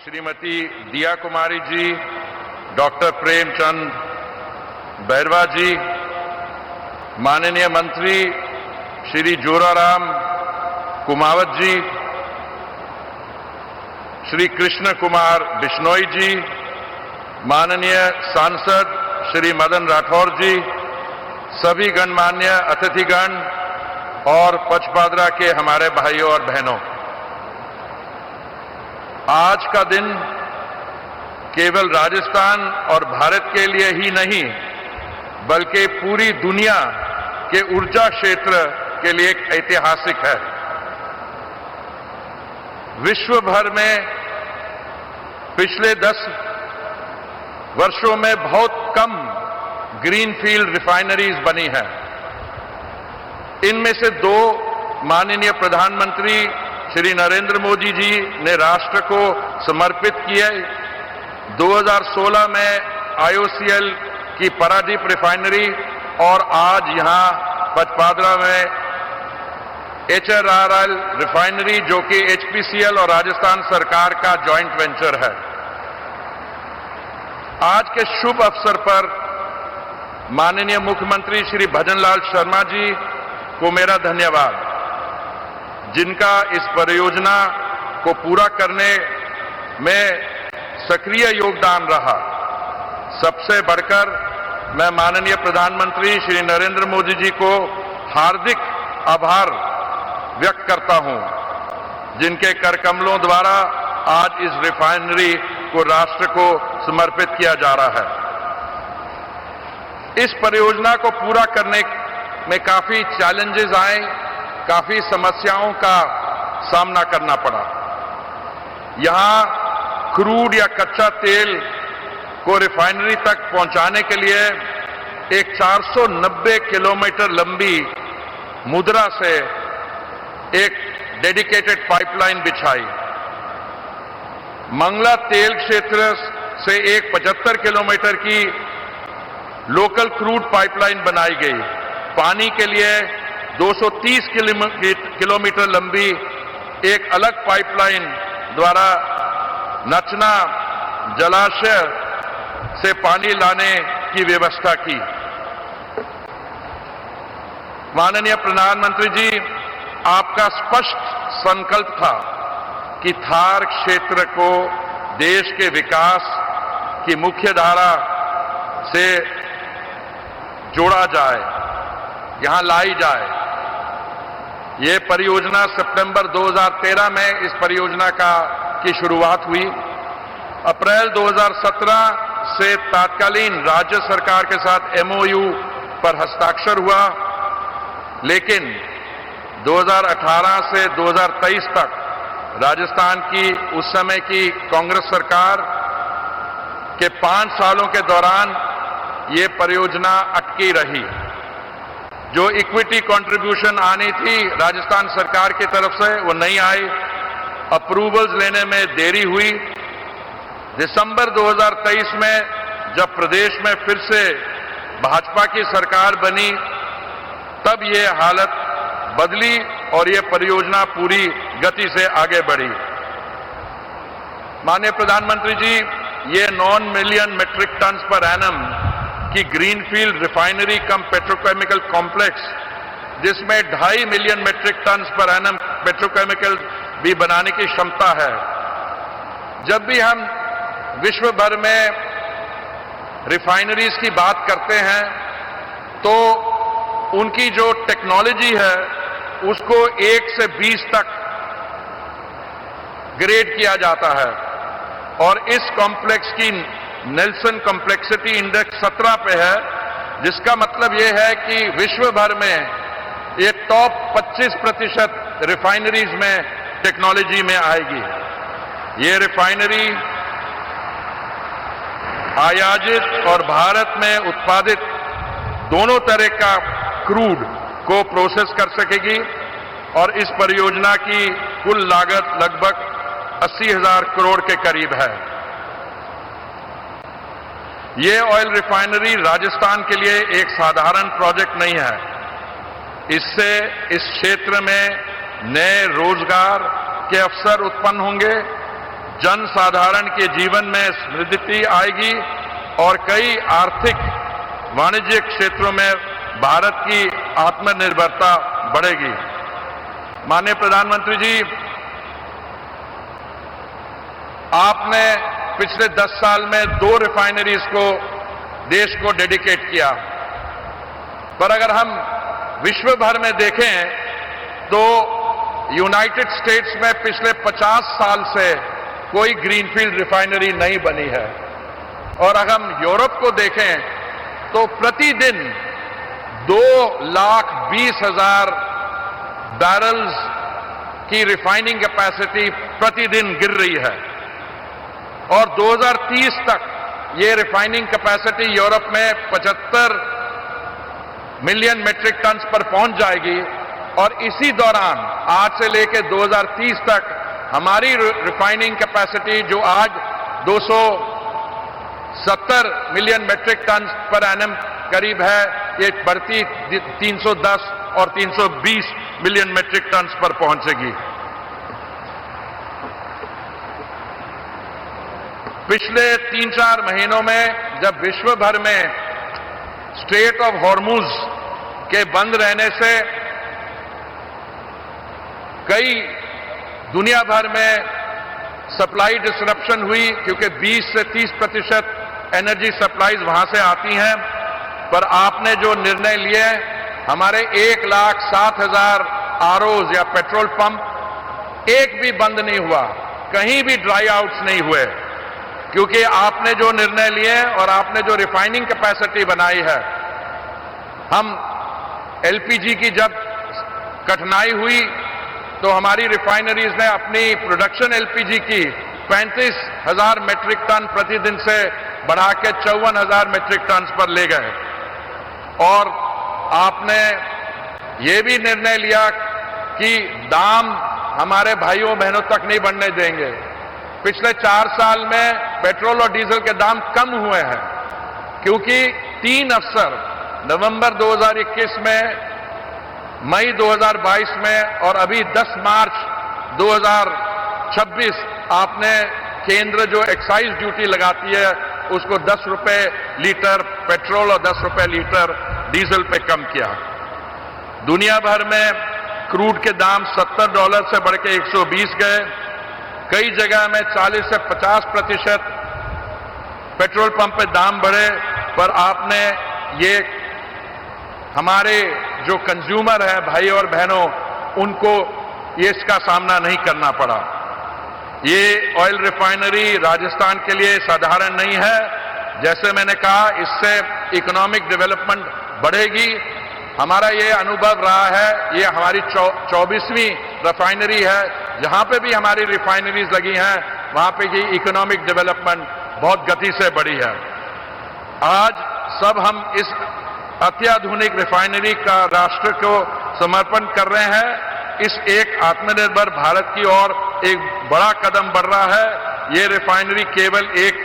श्रीमती दिया कुमारी जी, डॉक्टर प्रेमचंद बैरवा जी, माननीय मंत्री श्री जोराराम कुमावत जी, श्री कृष्ण कुमार बिश्नोई जी, माननीय सांसद श्री मदन राठौर जी, सभी गणमान्य अतिथिगण और पचपादरा के हमारे भाइयों और बहनों, आज का दिन केवल राजस्थान और भारत के लिए ही नहीं बल्कि पूरी दुनिया के ऊर्जा क्षेत्र के लिए एक ऐतिहासिक है। विश्व भर में पिछले 10 वर्षों में बहुत कम ग्रीनफील्ड रिफाइनरीज बनी हैं। इनमें से 2 माननीय प्रधानमंत्री श्री नरेंद्र मोदी जी ने राष्ट्र को समर्पित किए। 2016 में IOCL की पारादीप रिफाइनरी और आज यहां पचपादरा में HRRL रिफाइनरी जो कि HPCL और राजस्थान सरकार का जॉइंट वेंचर है। आज के शुभ अवसर पर माननीय मुख्यमंत्री श्री भजनलाल शर्मा जी को मेरा धन्यवाद, जिनका इस परियोजना को पूरा करने में सक्रिय योगदान रहा। सबसे बढ़कर मैं माननीय प्रधानमंत्री श्री नरेंद्र मोदी जी को हार्दिक आभार व्यक्त करता हूं, जिनके करकमलों द्वारा आज इस रिफाइनरी को राष्ट्र को समर्पित किया जा रहा है। इस परियोजना को पूरा करने में काफी चैलेंजेस आए, काफी समस्याओं का सामना करना पड़ा। यहां क्रूड या कच्चा तेल को रिफाइनरी तक पहुंचाने के लिए एक 490 किलोमीटर लंबी मुद्रा से एक डेडिकेटेड पाइपलाइन बिछाई। मंगला तेल क्षेत्र से एक 75 किलोमीटर की लोकल क्रूड पाइपलाइन बनाई गई। पानी के लिए 230 किलोमीटर लंबी एक अलग पाइपलाइन द्वारा नचना जलाशय से पानी लाने की व्यवस्था की। माननीय प्रधानमंत्री जी, आपका स्पष्ट संकल्प था कि थार क्षेत्र को देश के विकास की मुख्य धारा से जोड़ा जाए, यहां लाई जाए। ये परियोजना सितंबर 2013 में इस परियोजना की शुरुआत हुई। अप्रैल 2017 से तत्कालीन राज्य सरकार के साथ MOU पर हस्ताक्षर हुआ, लेकिन 2018 से 2023 तक राजस्थान की उस समय की कांग्रेस सरकार के 5 सालों के दौरान ये परियोजना अटकी रही। जो इक्विटी कंट्रीब्यूशन आनी थी राजस्थान सरकार की तरफ से वो नहीं आई। अप्रूवल्स लेने में देरी हुई। दिसंबर 2023 में जब प्रदेश में फिर से भाजपा की सरकार बनी, तब ये हालत बदली और ये परियोजना पूरी गति से आगे बढ़ी। माननीय प्रधानमंत्री जी, ये 9 million metric tonne per annum की greenfield refinery cum petrochemical complex, जिसमें 2.5 million metric tonne per annum petrochemical भी बनाने की क्षमता है। जब भी हम विश्व भर में रिफाइनरीज की बात करते हैं तो उनकी जो टेक्नोलॉजी है उसको 1 से 20 तक ग्रेड किया जाता है और इस कॉम्प्लेक्स की नेल्सन कॉम्प्लेक्सिटी इंडेक्स 17 पे है, जिसका मतलब यह है कि विश्व भर में ये टॉप 25% रिफाइनरीज में टेक्नोलॉजी में आएगी। ये रिफाइनरी आयातित और भारत में उत्पादित दोनों तरह का क्रूड को प्रोसेस कर सकेगी और इस परियोजना की कुल लागत लगभग 80,000 करोड़ के करीब है। ये ऑयल रिफाइनरी राजस्थान के लिए एक साधारण प्रोजेक्ट नहीं है। इससे इस क्षेत्र में नए रोजगार के अवसर उत्पन्न होंगे, जन साधारण के जीवन में समृद्धि आएगी और कई आर्थिक वाणिज्यिक क्षेत्रों में भारत की आत्मनिर्भरता बढ़ेगी। माननीय प्रधानमंत्री जी, आपने पिछले 10 साल में 2 रिफाइनरीज को देश को डेडिकेट किया, पर अगर हम विश्व भर में देखें तो यूनाइटेड स्टेट्स में पिछले 50 साल से कोई ग्रीनफील्ड रिफाइनरी नहीं बनी है। और अगर हम यूरोप को देखें तो प्रतिदिन 2,20,000 बैरल्स की रिफाइनिंग कैपेसिटी प्रतिदिन गिर रही है और 2030 तक ये रिफाइनिंग कैपेसिटी यूरोप में 75 मिलियन मेट्रिक टन पर पहुंच जाएगी। और इसी दौरान आज से लेकर 2030 तक हमारी रिफाइनिंग कैपेसिटी जो आज 270 million metric tonne per annum करीब है, ये बढ़ती 310 और 320 मिलियन मेट्रिक टन पर पहुंचेगी। पिछले 3-4 महीनों में जब विश्व भर में स्ट्रेट ऑफ हॉर्मुज के बंद रहने से कई दुनिया भर में सप्लाई डिसरप्शन हुई, क्योंकि 20 से 30% एनर्जी सप्लाईज वहां से आती हैं, पर आपने जो निर्णय लिए, हमारे 1,07,000 आरओज या पेट्रोल पंप एक भी बंद नहीं हुआ, कहीं भी ड्राई आउट्स नहीं हुए, क्योंकि आपने जो निर्णय लिए और आपने जो रिफाइनिंग कैपेसिटी बनाई है। हम एलपीजी की जब कठिनाई हुई तो हमारी रिफाइनरीज ने अपनी प्रोडक्शन एलपीजी की 35,000 मेट्रिक टन प्रतिदिन से बढ़ा के 54,000 मेट्रिक टन पर ले गए। और आपने ये भी निर्णय लिया कि दाम हमारे भाइयों बहनों तक नहीं बढ़ने देंगे। पिछले 4 साल में पेट्रोल और डीजल के दाम कम हुए हैं, क्योंकि 3 अफसर नवंबर 2021 में, मई 2022 में और अभी 10 मार्च 2026 आपने केंद्र जो एक्साइज ड्यूटी लगाती है उसको 10 रुपए लीटर पेट्रोल और 10 रुपए लीटर डीजल पे कम किया। दुनिया भर में क्रूड के दाम $70 से बढ़ के 120 गए। कई जगह में 40 से 50% पेट्रोल पंप पे दाम बढ़े, पर आपने ये हमारे जो कंज्यूमर है भाई और बहनों, उनको ये इसका सामना नहीं करना पड़ा। ये ऑयल रिफाइनरी राजस्थान के लिए साधारण नहीं है। जैसे मैंने कहा, इससे इकोनॉमिक डेवलपमेंट बढ़ेगी। हमारा ये अनुभव रहा है, ये हमारी 24वीं रिफाइनरी है। जहां पे भी हमारी रिफाइनरीज लगी हैं वहां पे की इकोनॉमिक डेवलपमेंट बहुत गति से बढ़ी है। आज सब हम इस अत्याधुनिक रिफाइनरी का राष्ट्र को समर्पण कर रहे हैं। इस एक आत्मनिर्भर भारत की ओर एक बड़ा कदम बढ़ रहा है। ये रिफाइनरी केवल एक